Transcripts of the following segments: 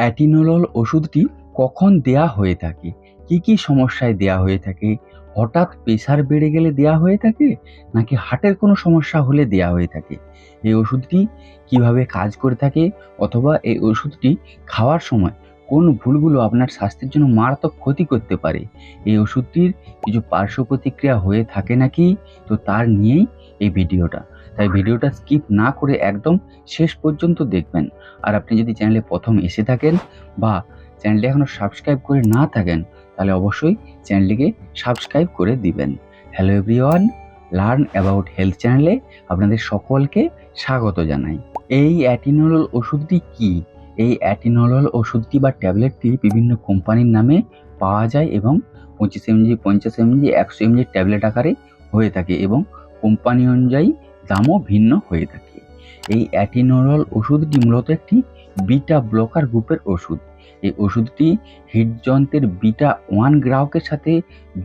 অ্যাটিনোলল ওষুধটি কখন দেয়া হয়ে থাকে, কি কি সমস্যায় দেয়া হয়ে থাকে, হঠাৎ প্রেশার বেড়ে গেলে দেয়া হয়ে থাকে নাকি হার্টের কোনো সমস্যা হলে দেয়া হয়ে থাকে, এই ওষুধটি কিভাবে কাজ করে থাকে, অথবা এই ওষুধটি খাওয়ার সময় কোন ভুলগুলো আপনার স্বাস্থ্যের জন্য মারাত্মক ক্ষতি করতে পারে, এই ওষুধটির কিছু পার্শ্ব প্রতিক্রিয়া হয়ে থাকে নাকি, তো তার নিয়েই এই ভিডিওটা। তাই ভিডিওটা স্কিপ না করে একদম শেষ পর্যন্ত দেখবেন। আর আপনি যদি চ্যানেলে প্রথম এসে থাকেন বা চ্যানেলটি এখনও সাবস্ক্রাইব করে না থাকেন, তাহলে অবশ্যই চ্যানেলটিকে সাবস্ক্রাইব করে দিবেন। Hello everyone, learn about health চ্যানেলে আপনাদের সকলকে স্বাগত জানাই। এই অ্যাটিনোলল ওষুধটি কি? এই অ্যাটিনোলল ওষুধটি বা ট্যাবলেটটি বিভিন্ন কোম্পানির নামে পাওয়া যায় এবং 25 mg, 50 mg, 100 mg ট্যাবলেট আকারে হয়ে থাকে এবং কোম্পানি অনুযায়ী দামও ভিন্ন হয়ে থাকে। এই অ্যাটিনোলল ওষুধটি মূলত একটি বিটা ব্লকার গ্রুপের ওষুধ। এই ওষুধটি হৃদযন্ত্রের বিটা 1 গ্রাহকের সাথে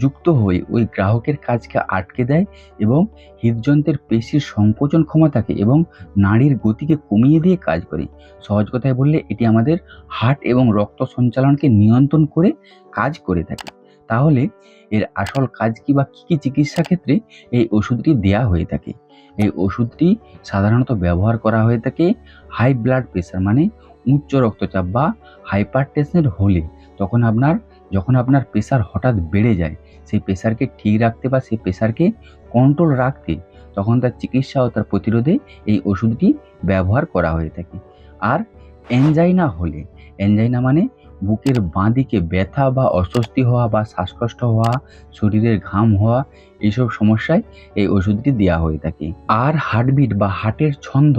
যুক্ত হয়ে ওই গ্রাহকের কাজকে আটকে দেয় এবং হৃদযন্ত্রের পেশির সংকোচন ক্ষমতাকে এবং নাড়ির গতিকে কমিয়ে দিয়ে কাজ করে। সহজ কথায় বললে এটি আমাদের হার্ট এবং রক্ত সঞ্চালনকে নিয়ন্ত্রণ করে কাজ করে থাকে। তাহলে এর আসল কাজ কি বা কী কী চিকিৎসা ক্ষেত্রে এই ওষুধটি দেয়া হয়ে থাকে? এই ওষুধটি সাধারণত ব্যবহার করা হয়ে থাকে হাই ব্লাড প্রেশার মানে উচ্চ রক্তচাপ বা হাইপারটেনশন হলে, যখন আপনার প্রেশার হঠাৎ বেড়ে যায়, সেই প্রেশারকে ঠিক রাখতে বা সেই প্রেশারকে কন্ট্রোল রাখতে তখন তার চিকিৎসা ও তার প্রতিরোধে এই ওষুধটি ব্যবহার করা হয়ে থাকে। আর অ্যানজাইনা হলে, অ্যানজাইনা মানে বুকের বাঁ দিকে ব্যথা বা অস্বস্তি হওয়া বা শ্বাসকষ্ট হওয়া, শরীরের ঘাম হওয়া, এইসব সমস্যায় এই ওষুধটি দেওয়া হয়ে থাকে। আর হার্টবিট বা হার্টের ছন্দ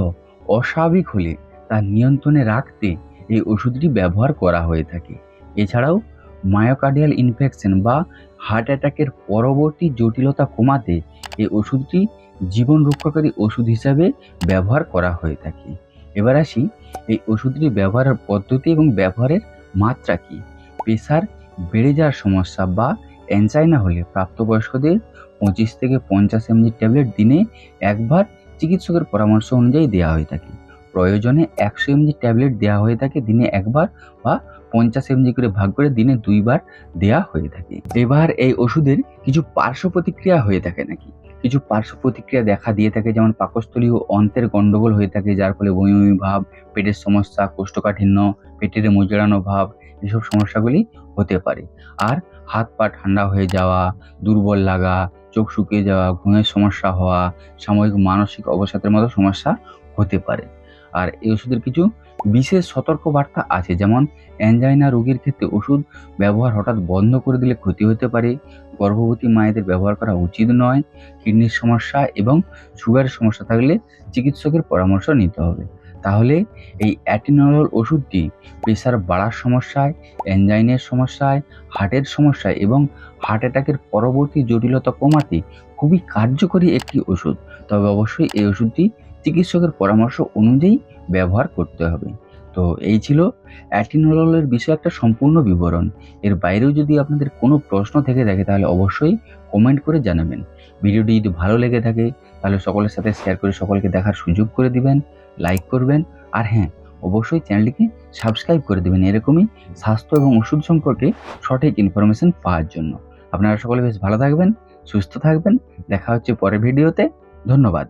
অস্বাভাবিক হলে তা নিয়ন্ত্রণে রাখতে এই ওষুধটি ব্যবহার করা হয়ে থাকে। এছাড়াও মায়োকার্ডিয়াল ইনফেকশন বা হার্ট অ্যাটাকের পরবর্তী জটিলতা কমাতে এই ওষুধটি জীবন রক্ষাকারী ওষুধ হিসাবে ব্যবহার করা হয়ে থাকে। এবার আসি এই ওষুধটি ব্যবহারের পদ্ধতি এবং ব্যবহারের মাত্রা কি। প্রেশার বেড়ে যাওয়ার সমস্যা বা অ্যানজাইনা হলে প্রাপ্তবয়স্কদের 25 থেকে 50 mg ট্যাবলেট দিনে একবার চিকিৎসকের পরামর্শ অনুযায়ী দেওয়া হয়ে থাকে। প্রয়োজনে 100 mg ট্যাবলেট দেওয়া হয়ে থাকে দিনে একবার বা 50 mg করে ভাগ করে দিনে 2 বার দেওয়া হয়ে থাকে। এবার এই ওষুধের কিছু পার্শ্ব প্রতিক্রিয়া হয়ে থাকে নাকি? কিছু পার্শ্ব প্রতিক্রিয়া দেখা দিয়ে থাকে, যেমন পাকস্থলী ও অন্ত্রের গণ্ডগোল হয়ে থাকে, যার ফলে বমি বমি ভাব, পেটের সমস্যা, কোষ্ঠকাঠিন্য, পেটের মোচড়ানো ভাব, এসব সমস্যাগুলি হতে পারে। আর হাত পা ঠান্ডা হয়ে যাওয়া, দুর্বল লাগা, চোখ শুকিয়ে যাওয়া, ঘুমের সমস্যা হওয়া, সাময়িক মানসিক অবসাদের মতো সমস্যা হতে পারে। আর এই ওষুধের কিছু বিশেষ সতর্কবার্তা আছে, যেমন অ্যানজাইনা রোগীর ক্ষেত্রে ওষুধ ব্যবহার হঠাৎ বন্ধ করে দিলে ক্ষতি হতে পারে, গর্ভবতী মায়েদের ব্যবহার করা উচিত নয়, কিডনির সমস্যা এবং সুগারের সমস্যা থাকলে চিকিৎসকের পরামর্শ নিতে হবে। তাহলে এই অ্যাটিনোলল ওষুধটি প্রেশার বাড়ার সমস্যায়, অ্যানজাইনের সমস্যায়, হার্টের সমস্যায় এবং হার্ট অ্যাটাকের পরবর্তী জটিলতা কমাতে খুবই কার্যকরী একটি ওষুধ। তবে অবশ্যই এই ওষুধটি চিকিৎসকের পরামর্শ অনুযায়ী ব্যবহার করতে হবে। তো এই ছিল অ্যাটিনোললের বিষয়ে একটা সম্পূর্ণ বিবরণ। এর বাইরেও যদি আপনাদের কোনো প্রশ্ন থেকে থাকে তাহলে অবশ্যই কমেন্ট করে জানাবেন। ভিডিওটি যদি ভালো লেগে থাকে তাহলে সকলের সাথে শেয়ার করে সকলকে দেখার সুযোগ করে দিবেন, লাইক করবেন, আর হ্যাঁ, অবশ্যই চ্যানেলটিকে সাবস্ক্রাইব করে দেবেন এরকমই স্বাস্থ্য এবং ওষুধ সম্পর্কে সঠিক ইনফরমেশন পাওয়ার জন্য। আপনারা সকলে বেশ ভালো থাকবেন, সুস্থ থাকবেন। দেখা হচ্ছে পরের ভিডিওতে। ধন্যবাদ।